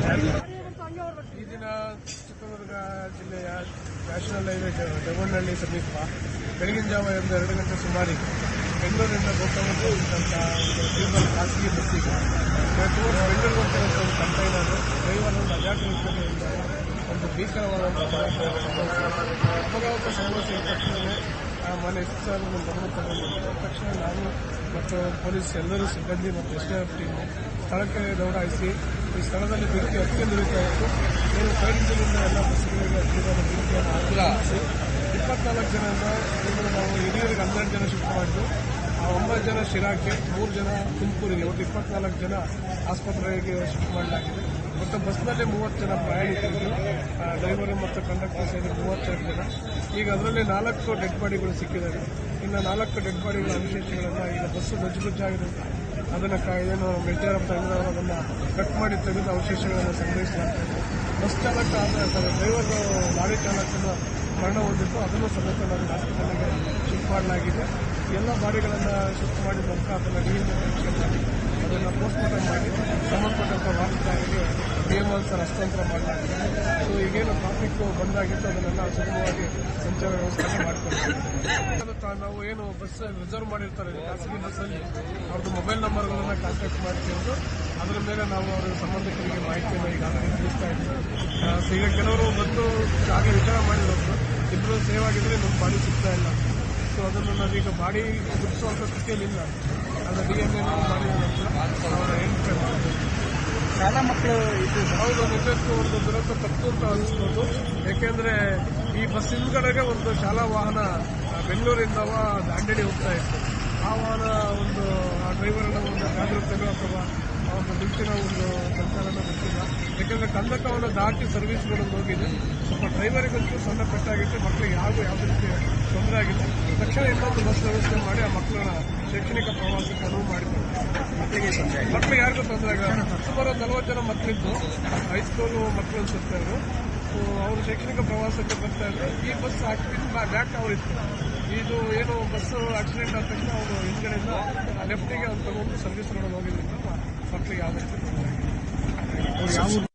ಈ ದಿನ ಚಿತ್ರದುರ್ಗ ಜಿಲ್ಲೆಯ ನ್ಯಾಷನಲ್ ಹೈವೇ ದೇವನಹಳ್ಳಿ ಸಮೀಪ ಬೆಳಗಿನ ಜಾವ 2 ಗಂಟೆ ಸುಮಾರಿಗೆ ಬೆಂಗಳೂರಿನಿಂದ ಗೋಕರ್ಣಕ್ಕೆ ಹೋಗಿದ್ದಂಥ ಒಂದು ಡೀಸೆಲ್ ಖಾಸಗಿ ಬಸ್ಸಿಗೆ ಬೆಂಗಳೂರಿಗೆ ಹೋಗ್ತಿರುವಂಥ ಒಂದು ಕಂಟೈನರ್ ಡ್ರೈವರ್ ಒಂದು ಅಜಾಗ್ರತೆಯಿಂದ ಒಂದು ಭೀಕರವಾದಂಥ ಅಪಘಾತ ಸಂಭವಿಸಿದ ತಕ್ಷಣವೇ ಮನೆ ಎಸ್ಆರ್ ಗಮನ ತಗೊಂಡು ತಕ್ಷಣ ನಾನು ಮತ್ತು ಪೊಲೀಸ್ ಎಲ್ಲರೂ ಸಿಬ್ಬಂದಿ ಮತ್ತು SDF ಟೀಮ್ ಸ್ಥಳಕ್ಕೆ ದೌಡಾಯಿಸಿ ಈ ಸ್ಥಳದಲ್ಲಿ ಬೆಂಕಿ ಅತ್ಯಂತ ಇತ್ತು. ಏನು ಸೈಡ್ನಿಂದ ಎಲ್ಲ ಬಸ್ಸುಗಳಿಗೆ ಹತ್ತಿರದ ಬೆಂಕಿಯನ್ನು ಆಕ್ರಮಿಸಿ 24 ಜನರಿಂದ ನಾವು ಹಿರಿಯರಿಗೆ 12 ಜನ ಶಿಫ್ಟ್ ಮಾಡಿದ್ದು. ಆ 9 ಜನ ಶಿರಾಕ್ಕೆ, 3 ಜನ ತುಮಕೂರಿಗೆ, ಒಟ್ಟು 24 ಜನ ಆಸ್ಪತ್ರೆಗೆ ಶಿಫ್ಟ್ ಮಾಡಲಾಗಿದೆ. ಮತ್ತು ಬಸ್ನಲ್ಲಿ 30 ಜನ ಪ್ರಯಾಣಿಕರು, ಡ್ರೈವರ್ ಮತ್ತು ಕಂಡಕ್ಟರ್ ಸೇರಿ 32 ಜನ. ಈಗ ಅದರಲ್ಲಿ 4 ಡೆಡ್ ಬಾಡಿಗಳು ಸಿಕ್ಕಿದ್ದಾರೆ. ಇನ್ನು 4 ಡೆಡ್ ಬಾಡಿಗಳ ಅವಶೇಷಗಳನ್ನು ಈಗ ಬಸ್ಸು ಗಜ್ಜುಗುಜ್ಜಾಗಿರುತ್ತೆ. ಅದನ್ನು ಏನು ಮೆಜರ್ ಅಂತ ಹೇಳಿದ್ರೆ ಅದನ್ನು ಕಟ್ ಮಾಡಿ ತೆಗೆದು ಅವಶೇಷಗಳನ್ನು ಸಂಗ್ರಹಿಸಲಾಗ್ತದೆ. ಬಸ್ ಚಾಲಕ ಡ್ರೈವರ್ ಲಾರಿ ಚಾಲಕನ ಮರಣ ಹೊಂದಿದ್ದು, ಅದನ್ನು ಸಮೇತ ನಾವು ಹಾಸ್ಪಿಟಲ್ಗೆ ಶಿಫ್ಟ್ ಮಾಡಲಾಗಿದೆ. ಎಲ್ಲ ಬಾಡಿಗಳನ್ನು ಶಿಫ್ಟ್ ಮಾಡಿದ ನಂತರ ಅದನ್ನು DNA ಪರೀಕ್ಷೆ ಮಾಡಿ ಅದನ್ನು ಪೋಸ್ಟ್ಮಾರ್ಟಮ್ ಮಾಡಿ ಸಂಬಂಧಪಟ್ಟಂಥ ವಾಹನದಾರರಿಗೆ BMS ಹಸ್ತಾಂತರ ಮಾಡಲಾಗಿದೆ. ಸೊ ಈಗೇನು ಟ್ರಾಫಿಕ್ ಬಂದಾಗಿತ್ತು ಅದನ್ನೆಲ್ಲ ಸುಗಮವಾಗಿ ಸಂಚಾರ ವ್ಯವಸ್ಥೆ ಮಾಡಿಕೊಡ್ತೀವಿ. ನಾವು ಏನು ಬಸ್ ರಿಸರ್ವ್ ಮಾಡಿರ್ತಾರೆ ಖಾಸಗಿ ಬಸ್ಸಲ್ಲಿ ಅವ್ರದ್ದು ಮೊಬೈಲ್ ನಂಬರ್ಗಳನ್ನು ಕಾಂಟ್ಯಾಕ್ಟ್ ಮಾಡ್ಕೊಂಡು ಅದರ ಮೇಲೆ ನಾವು ಅವರ ಸಂಬಂಧಿಕರಿಗೆ ಮಾಹಿತಿಯನ್ನು ಈಗಾಗಲೇ ತಿಳಿಸ್ತಾ ಇದ್ದೀವಿ. ಈಗ ಕೆಲವರು ಬಂದು ಆಗಲೇ ವಿಚಾರ ಮಾಡಿರೋದು ಇಬ್ಬರು ಸೇವ್ ಆಗಿದ್ರೆ ನಮ್ಮ ಬಾಡಿ ಸಿಗ್ತಾ ಇಲ್ಲ. ಸೊ ಅದನ್ನು ನಾವೀಗ ಬಾಡಿ ಗುರುತಿಸುವಂಥ ಸ್ಥಿತಿಯಲ್ಲಿಲ್ಲ. ಅದರ DNA ಮಾಡಿದ ನಂತರ ಅವರ ಎಂಟ್ರಿ ಶಾಲಾ ಮಕ್ಕಳು ಹೌದು ನಿಜಕ್ಕೂ ಒಂದು ದುರಂತ ತಪ್ಪು ಅಂತ ಅನಿಸ್ಬೋದು. ಯಾಕೆಂದ್ರೆ ಈ ಬಸ್ ಹಿಂದ್ಗಡೆಗೆ ಒಂದು ಶಾಲಾ ವಾಹನ ಬೆಂಗಳೂರಿಂದ ದಾಂಡೇಲಿ ಹೋಗ್ತಾ ಇತ್ತು. ಆ ವಾಹನ ಒಂದು ಆ ಡ್ರೈವರ್ನ ಒಂದು ಜಾಗೃತೆಗಳು ಅಥವಾ ಒಂದು ಮಿಂಚಿನ ಒಂದು ಸಂಚಾರನ ಗೊತ್ತಿಲ್ಲ. ಯಾಕೆಂದ್ರೆ ಕಂದಕವನ್ನು ದಾಟಿ ಸರ್ವಿಸ್ ಮಾಡೋದು ಹೋಗಿದೆ. ಸ್ವಲ್ಪ ಡ್ರೈವರಿಗಂತೂ ಸಣ್ಣ ಪೆಟ್ಟಾಗಿತ್ತು. ಮಕ್ಕಳಿಗೆ ಯಾವುದೇ ರೀತಿ ತೊಂದರೆ ಆಗಿದೆ. ತಕ್ಷಣ ಇನ್ನೊಂದು ಬಸ್ ವ್ಯವಸ್ಥೆ ಮಾಡಿ ಆ ಮಕ್ಕಳನ್ನ ಶೈಕ್ಷಣಿಕ ಪ್ರವಾಸಕ್ಕೆ ಅನುವು ಮಾಡಿದ್ದಾರೆ. ಮಕ್ಕಳಿಗೆ ಯಾರಿಗೂ ತೊಂದರೆ ಆಗಲ್ಲ. ಸುಮಾರು 40 ಜನ ಮಕ್ಕಳಿದ್ದು ಹೈಸ್ಕೂಲು ಮಕ್ಕಳು ಅನ್ಸುತ್ತೆ ಅವರು. ಅವರು ಶೈಕ್ಷಣಿಕ ಪ್ರವಾಸಕ್ಕೆ ಬರ್ತಾ ಇದ್ರು. ಈ ಬಸ್ ಬ್ಯಾಕ್ ಅವರಿತ್ತು. ಇದು ಏನು ಬಸ್ ಆಕ್ಸಿಡೆಂಟ್ ಆದ ತಕ್ಷಣ ಅವರು ಹಿಂದ್ಗಡೆಯಿಂದ ಲೆಫ್ಟಿಗೆ ಅವ್ರು ತಗೊಂಡು ಸರ್ವಿಸ್ ಮಾಡೋದು ಹೋಗಿದ್ದರಿಂದ ಮಕ್ಕಳಿಗೆ ಯಾವುದೇ ತೊಂದರೆ ಆಗಿಲ್ಲ.